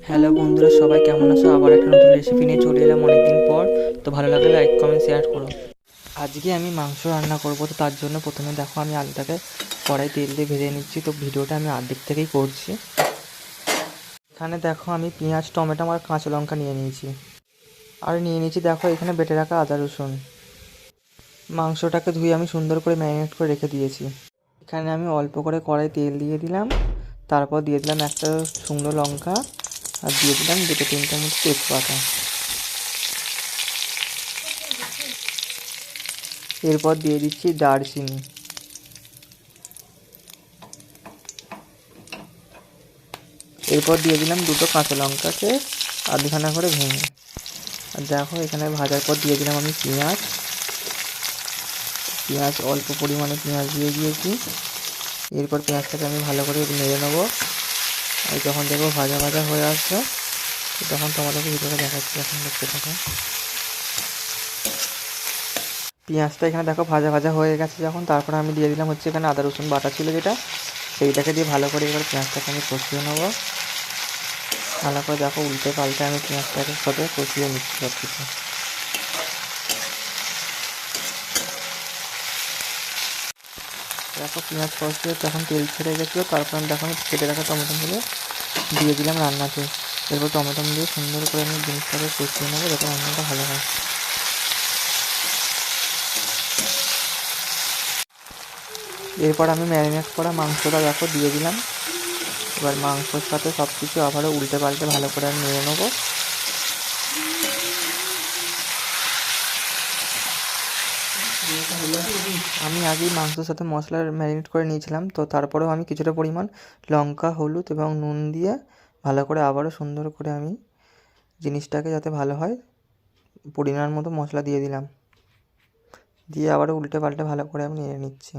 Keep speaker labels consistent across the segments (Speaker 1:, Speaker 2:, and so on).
Speaker 1: Hello বন্ধুরা, সবাই কেমন আছো? আবার একটা নতুন রেসিপি নিয়ে চলে এলাম অনেকদিন পর। তো ভালো লাগলে লাইক কমেন্ট শেয়ার করো। আজকে আমি মাংস রান্না করব, তো তার জন্য প্রথমে দেখো আমি আলুটাকে কড়াই তেল দিয়ে ভেজে নিচ্ছি। তো ভিডিওটা আমি আর্ধেক থেকেই করছি। এখানে দেখো আমি পেঁয়াজ, টমেটো আর কাঁচা লঙ্কা নিয়ে নিয়েছি। আর নিয়ে নিয়েছি দেখো এখানে বেটে রাখা আদা রসুন। মাংসটাকে ধুয়ে আমি সুন্দর করে ম্যারিনেট করে রেখে দিয়েছি। এখানে আমি অল্প করে কড়াই তেল দিয়ে দিলাম, তারপর দিয়ে দিলাম একটা শুকনো লঙ্কা, আর দিয়ে দিলাম দুটো তিনটে মতো তেজপাতা। এরপর দিয়ে দিচ্ছি দারচিনি। এরপর দিয়ে দিলাম দুটো কাঁচা লঙ্কাকে আধখানা করে ভেঙে। আর দেখো এখানে ভাজার পর দিয়ে দিলাম আমি পেঁয়াজ। পেঁয়াজ অল্প পরিমাণে পেঁয়াজ দিয়ে দিয়েছি। এরপর পেঁয়াজটাকে আমি ভালো করে নেড়ে নেবো। আর যখন দেখবো ভাজা ভাজা হয়ে আসছে, তখন তোমাদেরকে ভিডিওটা দেখাচ্ছি, এখন দেখতে থাকো। পেঁয়াজটা এখানে দেখো ভাজা ভাজা হয়ে গেছে যখন, তারপরে আমি দিয়ে দিলাম হচ্ছে এখানে আদা রসুন বাটা ছিল যেটা, সেইটাকে দিয়ে ভালো করে এবার পেঁয়াজটাকে আমি কষিয়ে নেবো। ভালো করে দেখো উল্টে পাল্টে আমি পেঁয়াজটাকে সাথে কষিয়ে নিচ্ছি সব কিছু। দেখো পেঁয়াজ কষিয়ে তখন তেল ছেড়ে গেছিলো, তারপর আমি দেখো আমি কেটে রাখা টমেটোগুলো দিয়ে দিলাম রান্নাতে। এরপর টমেটো দিয়ে সুন্দর করে আমি জিনিসটাকে কষিয়ে নেবো যাতে রান্নাটা ভালো হয়। এরপর আমি ম্যারিনেট করা মাংসটা দেখো দিয়ে দিলাম। এবার মাংসর সাথে সব কিছু আবারও উল্টে পাল্টে ভালো করে আমি নেড়ে নেবো। আমি আগেই মাংসের সাথে মশলা ম্যারিনেট করে নিয়েছিলাম, তো তারপরেও আমি কিছুটা পরিমাণ লঙ্কা, হলুদ এবং নুন দিয়ে ভালো করে আবারও সুন্দর করে আমি জিনিসটাকে যাতে ভালো হয় পরিমাণ মতো মশলা দিয়ে দিলাম। দিয়ে আবারও উল্টে পাল্টে ভালো করে আমি নেড়ে নিচ্ছি।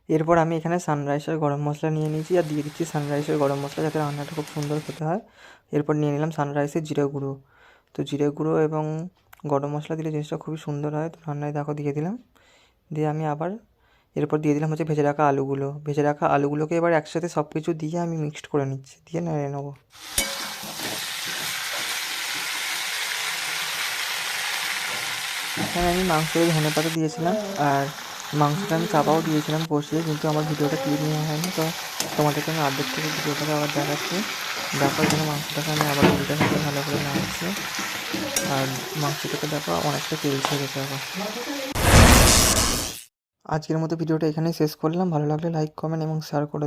Speaker 1: এরপর আমি এখানে সানরাইসের গরম মশলা নিয়ে নিয়েছি আর দিয়ে দিচ্ছি সানরাইসের গরম মশলা, যাতে রান্নাটা খুব সুন্দর খেতে হয়। এরপর নিয়ে নিলাম সানরাইসের জিরে গুঁড়ো। তো জিরে গুঁড়ো এবং গরম মশলা দিলে জিনিসটা খুবই সুন্দর হয়। তো রান্নায় দেখো দিয়ে দিলাম। দিয়ে আমি আবার এরপর দিয়ে দিলাম হচ্ছে ভেজে রাখা আলুগুলো। ভেজে রাখা আলুগুলোকে এবার একসাথে সব কিছু দিয়ে আমি মিক্সড করে নিচ্ছি, দিয়ে নেড়ে নেবো। এখানে আমি মাংসের ধনেপাতা দিয়েছিলাম, আর মাংসটা আমি চাপাও দিয়েছিলাম কষিয়ে, কিন্তু আমার ভিডিওটা ক্লিপ নেওয়া হয়নি। তো তোমাদেরকে আমি আর্ধেক থেকে ভিডিওটাকে আবার দেখাচ্ছি। দেখো এখানে মাংসটাকে আমি আবার উল্টে পাল্টে ভালো করে নাড়ছি। আর মাংসটাকে দেখো অনেকটা তেল ছেড়ে গেছে আবার। আজকের মতো ভিডিওটা এখানেই শেষ করলাম। ভালো লাগলে লাইক, কমেন্ট এবং শেয়ার করে